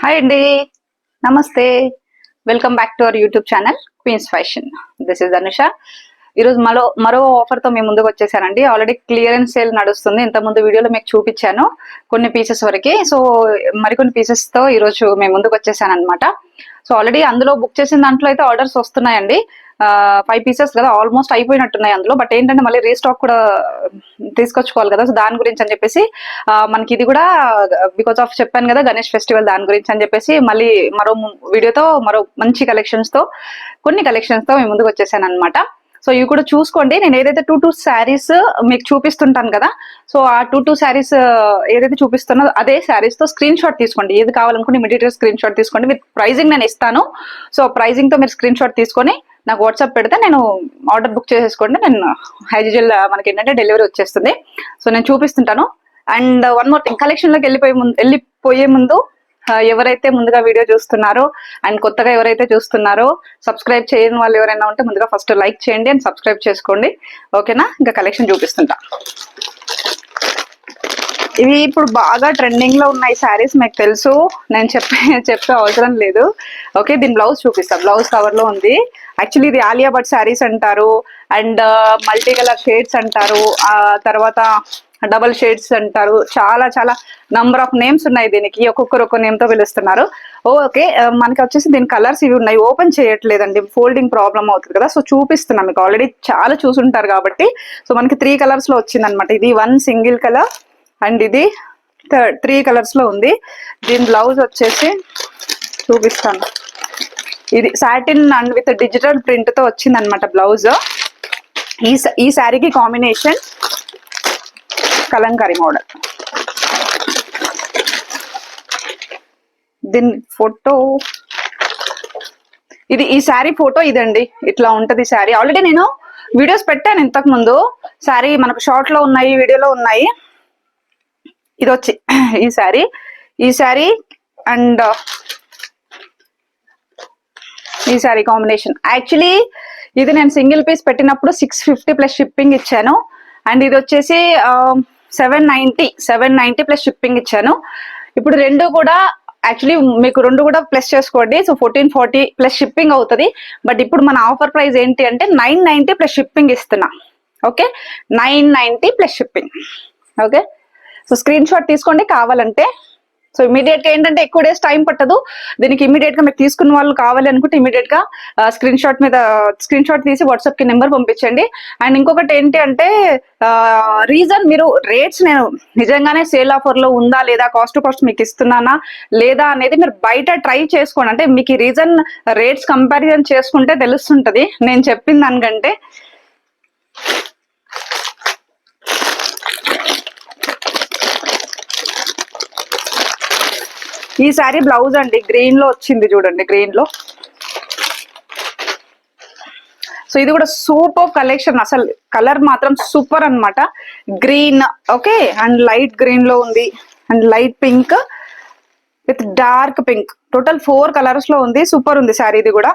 Hi అండి, నమస్తే. Welcome back to our YouTube channel Queens Fashion. This is Anusha. ఈరోజు మరో ఆఫర్ తో మేము ముందుకు వచ్చేసానండి. ఆల్రెడీ క్లియరెన్స్ సేల్ నడుస్తుంది. ఇంత ముందు వీడియోలో మీకు చూపించాను కొన్ని పీసెస్ వరకు. సో మరికొన్ని పీసెస్ తో ఈరోజు మేము ముందుకు వచ్చేసాను అనమాట. సో ఆల్రెడీ అందులో బుక్ చేసిన దాంట్లో అయితే ఆర్డర్స్ వస్తున్నాయండి. 5 పీసెస్ కదా, ఆల్మోస్ట్ అయిపోయినట్టున్నాయి అందులో. బట్ ఏంటంటే మళ్ళీ రీస్టాక్ కూడా తీసుకొచ్చుకోవాలి కదా, సో దాని గురించి అని చెప్పేసి మనకి ఇది కూడా బికాస్ ఆఫ్ చెప్పాను కదా గణేష్ ఫెస్టివల్, దాని గురించి అని చెప్పేసి మళ్ళీ మరో వీడియోతో మరో మంచి కలెక్షన్స్ తో కొన్ని కలెక్షన్స్ తో మేము ముందుకు వచ్చేసాను అనమాట. సో ఇవి కూడా చూసుకోండి. నేను ఏదైతే 2 శారీస్ మీకు చూపిస్తుంటాను కదా, సో ఆ 2 శారీస్ ఏదైతే చూపిస్తున్నా అదే శారీస్ తో స్క్రీన్ షాట్ తీసుకోండి. ఏది కావాలనుకుంటే ఇమీడియట్ గా స్క్రీన్ షాట్ తీసుకోండి. విత్ ప్రైజింగ్ నేను ఇస్తాను. సో ప్రైజింగ్ తో మీరు స్క్రీన్ షాట్ తీసుకొని నాకు వాట్సాప్ పెడితే నేను ఆర్డర్ బుక్ చేసేసుకోండి. నేను హైజిల్ మనకి ఏంటంటే డెలివరీ వచ్చేస్తుంది. సో నేను చూపిస్తుంటాను. And one more thing, collection లోకి వెళ్ళిపోయే ముందు ఎవరైతే ముందుగా వీడియో చూస్తున్నారో అండ్ కొత్తగా ఎవరైతే చూస్తున్నారో, సబ్స్క్రైబ్ చేయని వాళ్ళు ఎవరైనా ఉంటే ముందుగా ఫస్ట్ లైక్ చేయండి అండ్ సబ్స్క్రైబ్ చేసుకోండి. ఓకేనా? ఇంకా కలెక్షన్ చూపిస్తుంటా. ఇవి ఇప్పుడు బాగా ట్రెండింగ్ లో ఉన్నాయి శారీస్, మీకు తెలుసు, నేను చెప్పే అవసరం లేదు. ఓకే, దీని బ్లౌజ్ చూపిస్తా. బ్లౌజ్ కవర్ లో ఉంది. యాక్చువల్లీ ఇది ఆలియా భట్ శారీస్ అంటారు, అండ్ మల్టీ కలర్ షేడ్స్ అంటారు, తర్వాత డబల్ షేడ్స్ అంటారు. చాలా చాలా నంబర్ ఆఫ్ నేమ్స్ ఉన్నాయి దీనికి. ఒక్కొక్కరు ఒక్కో నేమ్ తో పిలుస్తున్నారు. ఓకే, మనకి వచ్చేసి దీని కలర్స్ ఇవి ఉన్నాయి. ఓపెన్ చేయట్లేదండి, ఫోల్డింగ్ ప్రాబ్లం అవుతుంది కదా. సో చూపిస్తున్నాం, మీకు ఆల్రెడీ చాలా చూసుంటారు కాబట్టి. సో మనకి 3 కలర్స్ లో వచ్చింది అనమాట. ఇది 1 సింగిల్ కలర్ అండ్ ఇది 3 కలర్స్ లో ఉంది. దీని బ్లౌజ్ వచ్చేసి చూపిస్తాను. ఇది satin and with digital print తో వచ్చింది అనమాట బ్లౌజ్. ఈ శారీకి కాంబినేషన్ కలంకారీ మోడల్. దీని ఫోటో ఇది, ఈ శారీ ఫోటో ఇదండి. ఇట్లా ఉంటది శారీ. ఆల్రెడీ నేను వీడియోస్ పెట్టాను ఇంతకు ముందు. శారీ మనకు షార్ట్ లో ఉన్నాయి, వీడియోలో ఉన్నాయి. ఇది వచ్చి ఈ శారీ అండ్ ఈ శారీ కాంబినేషన్. యాక్చువల్లీ ఇది నేను సింగిల్ పీస్ పెట్టినప్పుడు 650 ప్లస్ షిప్పింగ్ ఇచ్చాను. అండ్ ఇది వచ్చేసి 790 ప్లస్ షిప్పింగ్ ఇచ్చాను. ఇప్పుడు రెండు కూడా యాక్చువల్లీ మీకు రెండు కూడా ప్లస్ చేసుకోండి. సో 1440 ప్లస్ షిప్పింగ్ అవుతుంది. బట్ ఇప్పుడు మన ఆఫర్ ప్రైస్ ఏంటి అంటే 990 ప్లస్ షిప్పింగ్ ఇస్తున్నా. Okay, 990 plus shipping. Okay, so screen shot తీసుకోండి కావాలంటే. సో ఇమీడియట్ గా ఏంటంటే ఎక్కువ డేస్ టైం పట్టదు దీనికి. ఇమీడియట్ గా మీకు తీసుకున్న వాళ్ళు కావాలి అనుకుంటే ఇమీడియట్ గా స్క్రీన్ షాట్ తీసి వాట్సాప్ కి నెంబర్ పంపించండి. అండ్ ఇంకొకటి ఏంటి అంటే రీజన్, మీరు రేట్స్ నేను నిజంగానే సేల్ ఆఫర్ లో ఉందా లేదా, కాస్ట్ టు కాస్ట్ మీకు ఇస్తున్నానా లేదా అనేది మీరు బయట ట్రై చేసుకోండి. అంటే మీకు ఈ రీజన్ రేట్స్ కంపారిజన్ చేసుకుంటే తెలుస్తుంటది నేను చెప్పిన దానికంటే. ఈ శారీ బ్లౌజ్ అండి గ్రీన్ లో వచ్చింది, చూడండి గ్రీన్ లో. సో ఇది కూడా సూపర్ కలెక్షన్, అసలు కలర్ మాత్రం సూపర్ అన్నమాట. Green, okay, and light green లో ఉంది, and light pink with dark pink. Total 4 colours లో ఉంది. సూపర్ ఉంది శారీ ఇది కూడా.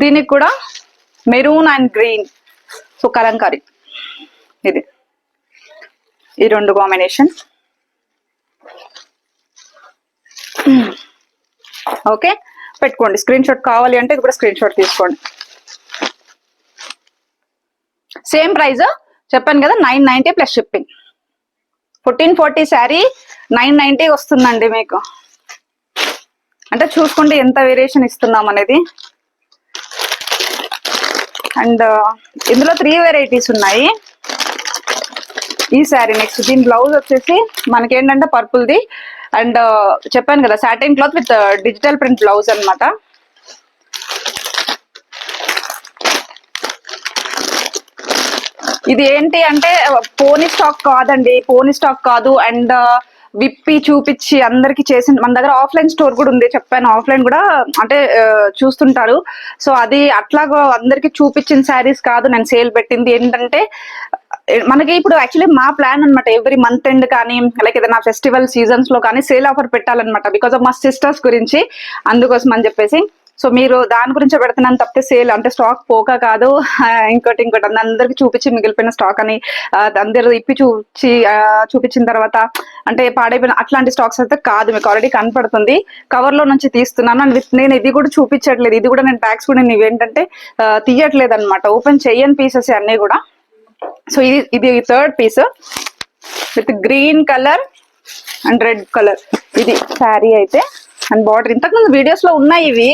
దీనికి కూడా maroon and green, so Kalamkari. ఇది ఈ 2 కాంబినేషన్. ఓకే, పెట్టుకోండి. స్క్రీన్ షాట్ కావాలి అంటే ఇది కూడా స్క్రీన్ షాట్ తీసుకోండి. సేమ్ ప్రైస్ చెప్పాను కదా, 990 ప్లస్ షిప్పింగ్. 1440 శారీ 990 వస్తుందండి మీకు. అంటే చూసుకోండి ఎంత వేరియేషన్ ఇస్తున్నాం అనేది. అండ్ ఇందులో 3 వెరైటీస్ ఉన్నాయి. ఈ శారీ నెక్స్ట్. దీని బ్లౌజ్ వచ్చేసి మనకేంటంటే పర్పుల్ ది, అండ్ చెప్పాను కదా satin cloth with digital print blouse అనమాట. ఇది ఏంటి అంటే పోనీ స్టాక్ కాదండి, పోనీ స్టాక్ కాదు. అండ్ విప్పి చూపించి అందరికి చేసి, మన దగ్గర ఆఫ్లైన్ స్టోర్ కూడా ఉంది చెప్పాను. ఆఫ్లైన్ కూడా అంటే చూస్తుంటారు. సో అది అట్లాగా అందరికి చూపించిన శారీస్ కాదు నేను సేల్ పెట్టింది. ఏంటంటే మనకి ఇప్పుడు యాక్చువల్లీ మా ప్లాన్ అనమాట, ఎవ్రీ మంత్ ఎండ్ కానీ లైక్ ఏదైనా ఫెస్టివల్ సీజన్స్ లో కానీ సేల్ ఆఫర్ పెట్టాలన్నమాట. బికాస్ ఆఫ్ మా సిస్టర్స్ గురించి, అందుకోసం అని చెప్పేసి. సో మీరు దాని గురించి పెడుతున్నాను తప్పితే సేల్ అంటే స్టాక్ పోక కాదు. ఇంకోటి అందరికి చూపించి మిగిలిపోయిన స్టాక్ అని అందరు ఇప్పి చూపించిన తర్వాత అంటే పాడైపోయిన అట్లాంటి స్టాక్స్ అయితే కాదు. మీకు ఆల్రెడీ కనపడుతుంది, కవర్ లో నుంచి తీస్తున్నాను. అండ్ నేను ఇది కూడా చూపించట్లేదు, ఇది కూడా నేను ట్యాక్స్ కూడా నేను ఇవేంటంటే తీయట్లేదు అనమాట, ఓపెన్ చెయ్యని పీసెస్ అన్ని కూడా. సో ఇది third piece with green colour and red colour, ఇది శారీ అయితే. అండ్ బార్డర్ ఇంతకుముందు వీడియోస్ లో ఉన్నాయి ఇవి,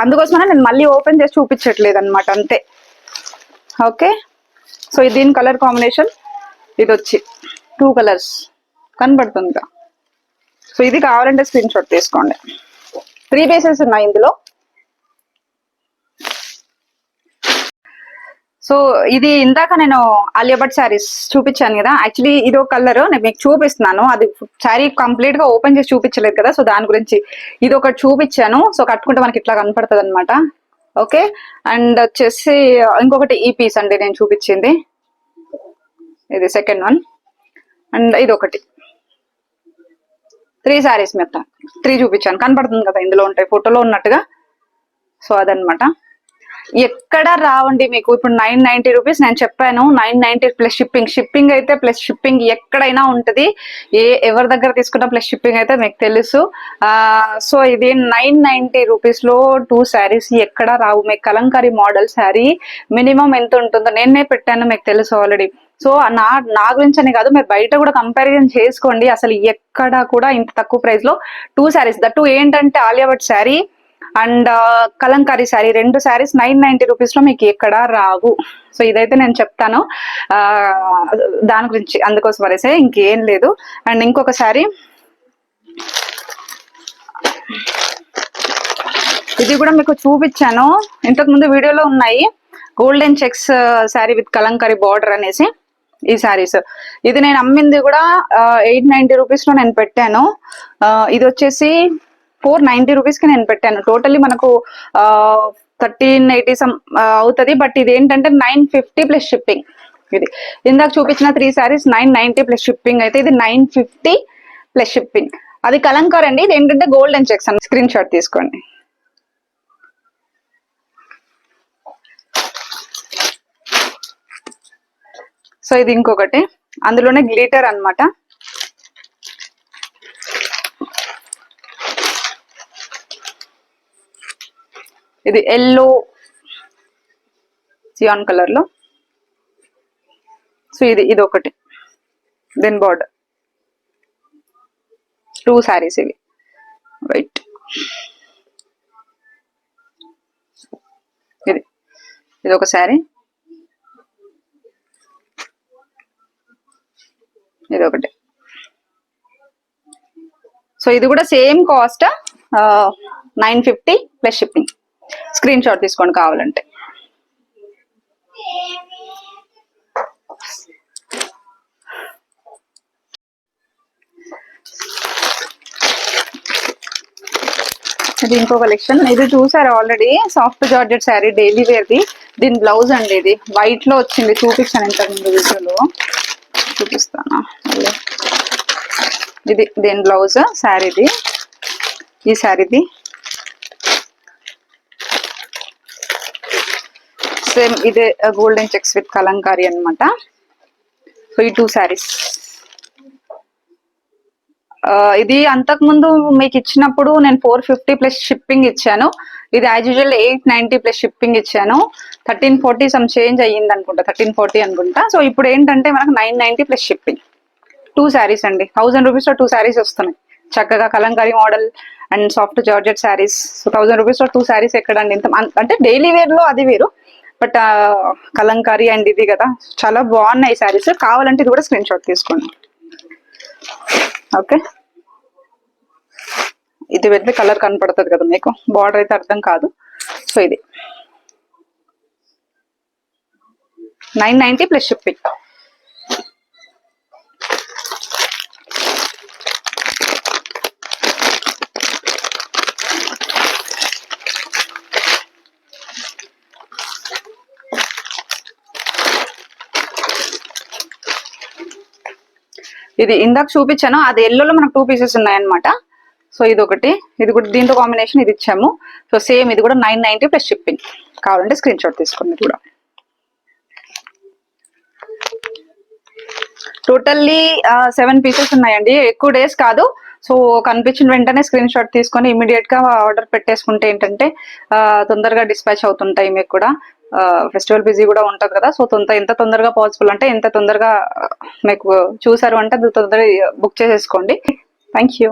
అందుకోసమనే నేను మళ్ళీ ఓపెన్ చేసి చూపించట్లేదు అనమాట, అంతే. ఓకే, సో దీని కలర్ కాంబినేషన్ ఇది వచ్చి 2 కలర్స్ కనబడుతుంది. సో ఇది కావాలంటే స్క్రీన్ షాట్ తీసుకోండి. 3 పీసెస్ ఉన్నాయి ఇందులో. సో ఇది ఇందాక నేను ఆలియా భట్ శారీస్ చూపించాను కదా, యాక్చువల్లీ ఇది ఒక కలర్ నేను మీకు చూపిస్తున్నాను. అది శారీ కంప్లీట్ గా ఓపెన్ చేసి చూపించలేదు కదా, సో దాని గురించి ఇది ఒకటి చూపించాను. సో కట్టుకుంటే మనకి ఇట్లా కనపడుతుంది అనమాట. ఓకే, అండ్ వచ్చేసి ఇంకొకటి ఈ పీస్ అండి నేను చూపించింది, ఇది సెకండ్ వన్. అండ్ ఇది ఒకటి 3 శారీస్ మొత్తం 3 చూపించాను, కనపడుతుంది కదా ఇందులో ఉంటాయి ఫోటోలో ఉన్నట్టుగా. సో అదనమాట. ఎక్కడ రావండి మీకు ఇప్పుడు 990 రూపీస్ నేను చెప్పాను, 990 ప్లస్ షిప్పింగ్ అయితే ప్లస్ షిప్పింగ్ ఎక్కడైనా ఉంటది. ఎవరి దగ్గర తీసుకున్నా ప్లస్ షిప్పింగ్ అయితే మీకు తెలుసు. సో ఇది 990 రూపీస్ లో 2 శారీస్ ఎక్కడ రావు మీకు. కలంకారీ మోడల్ శారీ మినిమం ఎంత ఉంటుందో నేనే పెట్టాను, మీకు తెలుసు ఆల్రెడీ. సో నా గురించి అని కాదు, మీరు బయట కూడా కంపారిజన్ చేసుకోండి, అసలు ఎక్కడ కూడా ఇంత తక్కువ ప్రైస్ లో 2 శారీస్, దట్టు ఏంటంటే ఆలియా భట్ శారీ అండ్ కలంకారీ శారీ 2 శారీస్ 990 రూపీస్ లో మీకు ఎక్కడా రావు. సో ఇదైతే నేను చెప్తాను దాని గురించి, అందుకోసం వరేసే ఇంకేం లేదు. అండ్ ఇంకొక శారీ ఇది కూడా మీకు చూపించాను ఇంతకు ముందు వీడియోలో ఉన్నాయి, golden checks sari with Kalamkari border అనేసి ఈ శారీస్. ఇది నేను అమ్మింది కూడా 890 రూపీస్ లో నేను పెట్టాను. ఇది వచ్చేసి 490 రూపీస్ కి నేను పెట్టాను. టోటల్లీ మనకు 1380 అవుతుంది. బట్ ఇది ఏంటంటే 950 ప్లస్ షిప్పింగ్. ఇది ఇందాక చూపించిన 3 శారీస్ 990 ప్లస్ షిప్పింగ్, అయితే ఇది 950 ప్లస్ షిప్పింగ్. అది కలంకార్ అండి, ఇది ఏంటంటే గోల్డెన్ చెక్స్ అని స్క్రీన్ షాట్ తీసుకోండి. సో ఇది ఇంకొకటి, అందులోనే గ్లిటర్ అన్నమాట. ఇది ఎల్లో సియాన్ కలర్ లో. సో ఇది ఒకటి, దెన్ బార్డర్ 2 శారీస్ ఇవి వైట్. ఇది ఒక శారీ, ఇది ఒకటి. సో ఇది కూడా same cost 950 plus shipping. Screen shot తీసుకోండి కావాలంటే. ఇది ఇంకో కలెక్షన్, ఇది చూసారు already, soft georgette sari daily wear the. దీని బ్లౌజ్ అండి ఇది వైట్ లో వచ్చింది, చూపించాను ఇంతకు ముందు వీడియోలో, చూపిస్తాను. ఇది దీని బ్లౌజ్ శారీది, ఈ శారీది సేమ్ ఇదే గోల్డెన్ చెక్స్ విత్ కలంకారీ అనమాట. సో ఈ 2 శారీస్. ఇది అంతకు ముందు మీకు ఇచ్చినప్పుడు నేను 450 ప్లస్ షిప్పింగ్ ఇచ్చాను. ఇది యాజ్ యూజువల్ 890 ప్లస్ షిప్పింగ్ ఇచ్చాను. 1340 సమ్ చేంజ్ అయ్యింది అనుకుంటా, 1340 అనుకుంటా. సో ఇప్పుడు ఏంటంటే మనకు 990 ప్లస్ షిప్పింగ్. 2 శారీస్ అండి, 1000 రూపీస్ లో 2 శారీస్ వస్తున్నాయి చక్కగా. Kalamkari model and soft georgette saris. So 1000 rupees లో 2 శారీస్ ఎక్కడండి ఇంత, అంటే డైలీ వేర్ లో అది వేరు, బట్ కలంకారీ అండ్ ఇది కదా, చాలా బాగున్నాయి శారీస్. కావాలంటే ఇది కూడా స్క్రీన్ షాట్ తీసుకోండి. ఓకే, ఇది పెడితే కలర్ కనపడుతుంది కదా మీకు, బార్డర్ అయితే అర్థం కాదు. సో ఇది 990 ప్లస్ షిప్పింగ్. ఇది ఇందాక చూపించాను, అది ఎల్లోలో మనకు 2 పీసెస్ ఉన్నాయన్నమాట. సో ఇది ఒకటి, ఇది కూడా దీంతో కాంబినేషన్ ఇది ఇచ్చాము. సో సేమ్ ఇది కూడా 990 ప్లస్ షిప్పింగ్. కావాలంటే స్క్రీన్ షాట్ తీసుకోండి. కూడా టోటల్లీ 7 పీసెస్ ఉన్నాయండి, ఎక్కువ డేస్ కాదు. సో కనిపించిన వెంటనే స్క్రీన్ షాట్ తీసుకొని ఇమీడియట్ గా ఆర్డర్ పెట్టేసుకుంటే ఏంటంటే తొందరగా డిస్పాచ్ అవుతుంటాయి. మీకు కూడా ఫెస్టివల్ బిజీ కూడా ఉంటుంది కదా. సో ఎంత తొందరగా పాసిబుల్ అంటే ఎంత తొందరగా మీకు చూసారు అంటే తొందరగా బుక్ చేసేసుకోండి. Thank you.